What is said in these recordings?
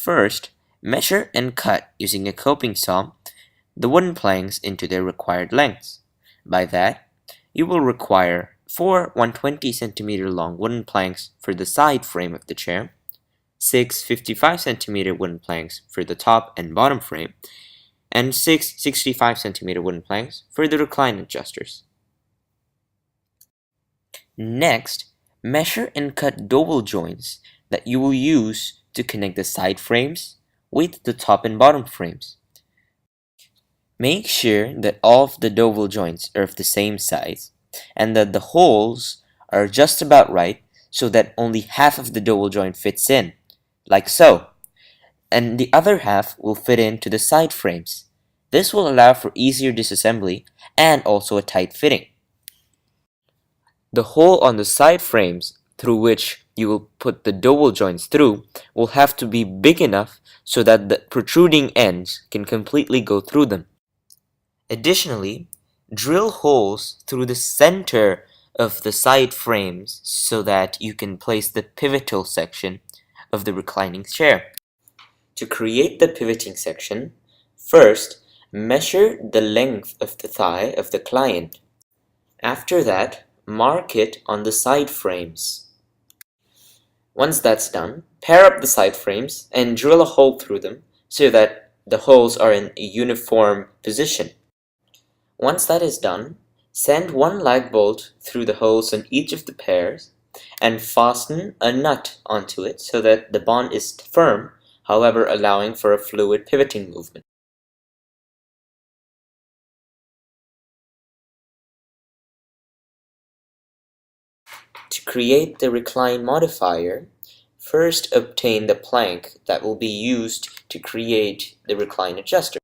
First, measure and cut using a coping saw the wooden planks into their required lengths. By that, you will require 4 120 cm long wooden planks for the side frame of the chair, 6 55 cm wooden planks for the top and bottom frame, and 6 65 cm wooden planks for the recline adjusters. Next, measure and cut dowel joints that you will use to connect the side frames with the top and bottom frames. Make sure that all of the dowel joints are of the same size and that the holes are just about right so that only half of the dowel joint fits in, like so, and the other half will fit into the side frames. This will allow for easier disassembly and also a tight fitting. The hole on the side frames through which you will put the dowel joints through will have to be big enough so that the protruding ends can completely go through them. Additionally, drill holes through the center of the side frames so that you can place the pivotal section of the reclining chair. To create the pivoting section, first measure the length of the thigh of the client. After that, mark it on the side frames. Once that's done, pair up the side frames and drill a hole through them so that the holes are in a uniform position. Once that is done, send one lag bolt through the holes in each of the pairs and fasten a nut onto it so that the bond is firm, however allowing for a fluid pivoting movement. To create the recline modifier, first obtain the plank that will be used to create the recline adjuster.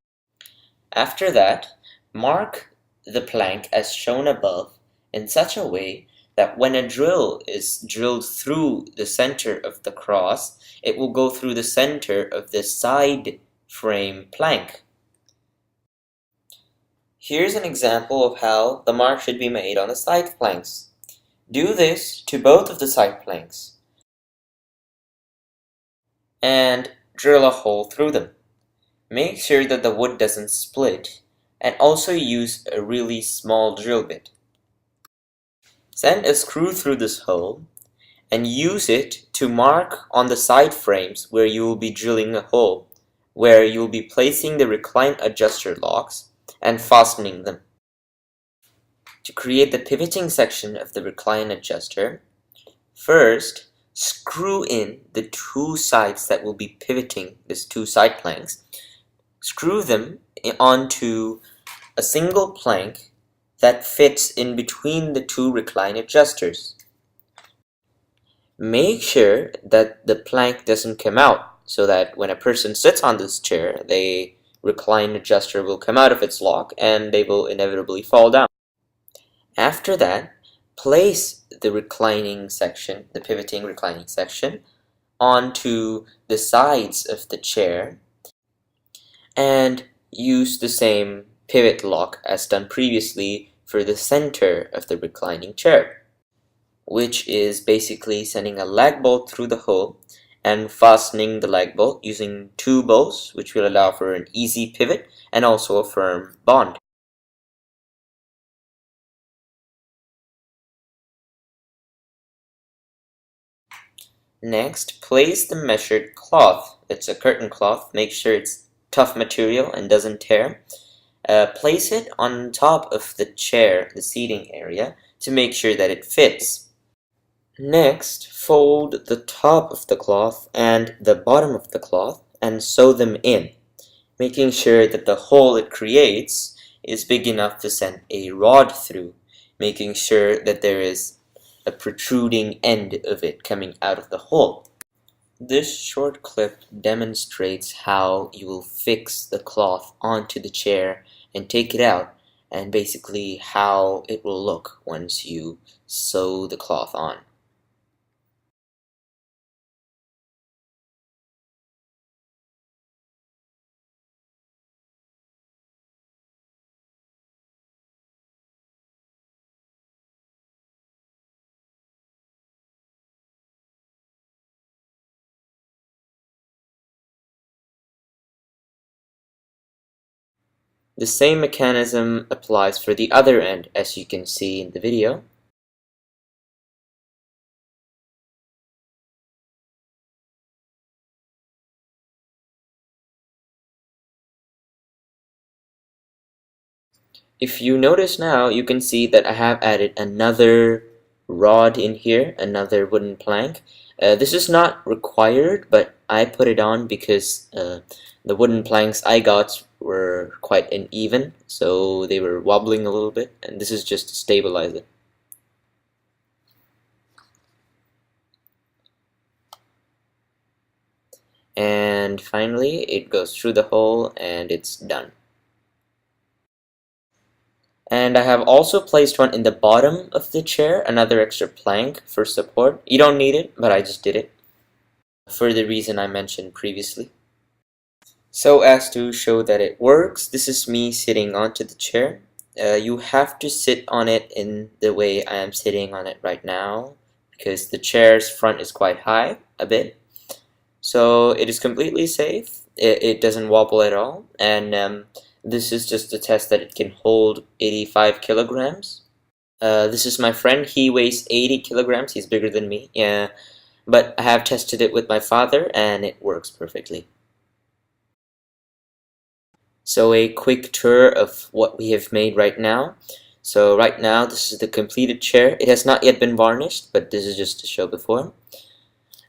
After that, mark the plank as shown above in such a way that when a drill is drilled through the center of the cross, it will go through the center of the side frame plank. Here's an example of how the mark should be made on the side planks. Do this to both of the side planks and drill a hole through them. Make sure that the wood doesn't split and also use a really small drill bit. Send a screw through this hole and use it to mark on the side frames where you will be drilling a hole, where you will be placing the recline adjuster locks and fastening them. To create the pivoting section of the recline adjuster, first screw in the two sides that will be pivoting these two side planks. Screw them onto a single plank that fits in between the two recline adjusters. Make sure that the plank doesn't come out so that when a person sits on this chair, the recline adjuster will come out of its lock and they will inevitably fall down. After that, place the reclining section, the pivoting reclining section, onto the sides of the chair and use the same pivot lock as done previously for the center of the reclining chair, which is basically sending a lag bolt through the hole and fastening the lag bolt using two bolts, which will allow for an easy pivot and also a firm bond. Next, place the measured cloth. It's a curtain cloth. Make sure it's tough material and doesn't tear. Place it on top of the chair, the seating area, to make sure that it fits. Next, fold the top of the cloth and the bottom of the cloth and sew them in, making sure that the hole it creates is big enough to send a rod through, making sure that there is a protruding end of it coming out of the hole. This short clip demonstrates how you will fix the cloth onto the chair and take it out, and basically how it will look once you sew the cloth on. The same mechanism applies for the other end, as you can see in the video. If you notice now, you can see that I have added another rod in here, another wooden plank. This is not required, but I put it on because the wooden planks I got were quite uneven, so they were wobbling a little bit, and this is just to stabilize it. And finally, it goes through the hole and it's done. And I have also placed one in the bottom of the chair, another extra plank for support. You don't need it, but I just did it for the reason I mentioned previously. So as to show that it works, this is me sitting onto the chair. You have to sit on it in the way I am sitting on it right now, because the chair's front is quite high, a bit. So it is completely safe, it doesn't wobble at all, and this is just to test that it can hold 85 kilograms. This is my friend, he weighs 80 kilograms, he's bigger than me, yeah, but I have tested it with my father and it works perfectly. So a quick tour of what we have made right now. So right now this is the completed chair. It has not yet been varnished, but this is just to show before.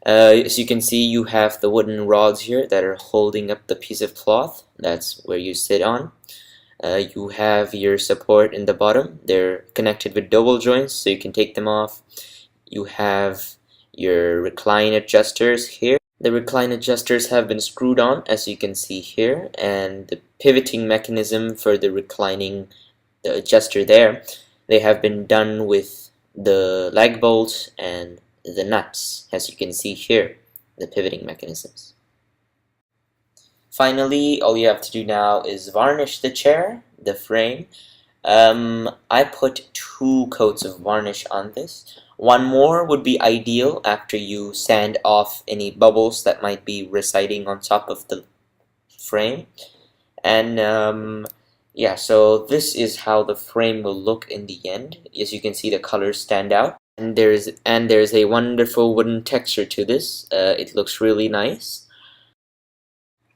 As you can see, you have the wooden rods here that are holding up the piece of cloth. That's where you sit on. You have your support in the bottom. They're connected with double joints, so you can take them off. You have your recline adjusters here. The recline adjusters have been screwed on, as you can see here, and the pivoting mechanism for the reclining the adjuster there, they have been done with the lag bolts and the nuts, as you can see here, the pivoting mechanisms. Finally, all you have to do now is varnish the chair, the frame. I put 2 coats of varnish on this. One more would be ideal after you sand off any bubbles that might be residing on top of the frame. And yeah, so this is how the frame will look in the end. As you can see, the colors stand out, and there's a wonderful wooden texture to this. It looks really nice.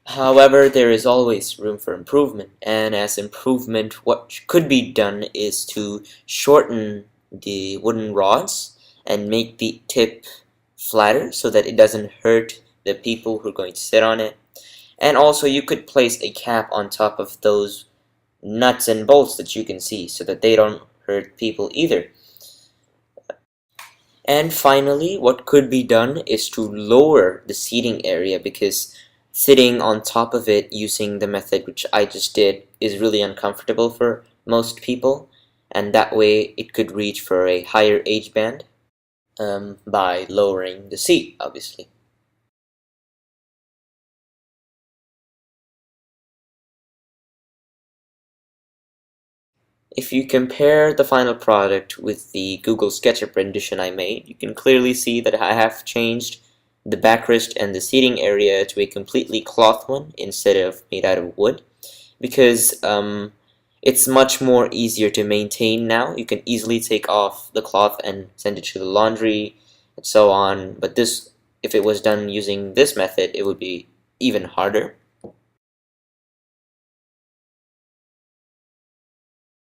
However, there is always room for improvement, and as improvement, what could be done is to shorten the wooden rods and make the tip flatter so that it doesn't hurt the people who are going to sit on it. And also, you could place a cap on top of those nuts and bolts that you can see so that they don't hurt people either. And finally, what could be done is to lower the seating area, because sitting on top of it using the method which I just did is really uncomfortable for most people, and that way it could reach for a higher age band by lowering the seat, obviously. If you compare the final product with the Google SketchUp rendition I made, you can clearly see that I have changed the backrest and the seating area to a completely cloth one instead of made out of wood, because it's much more easier to maintain now. You can easily take off the cloth and send it to the laundry and so on, but this, if it was done using this method, it would be even harder.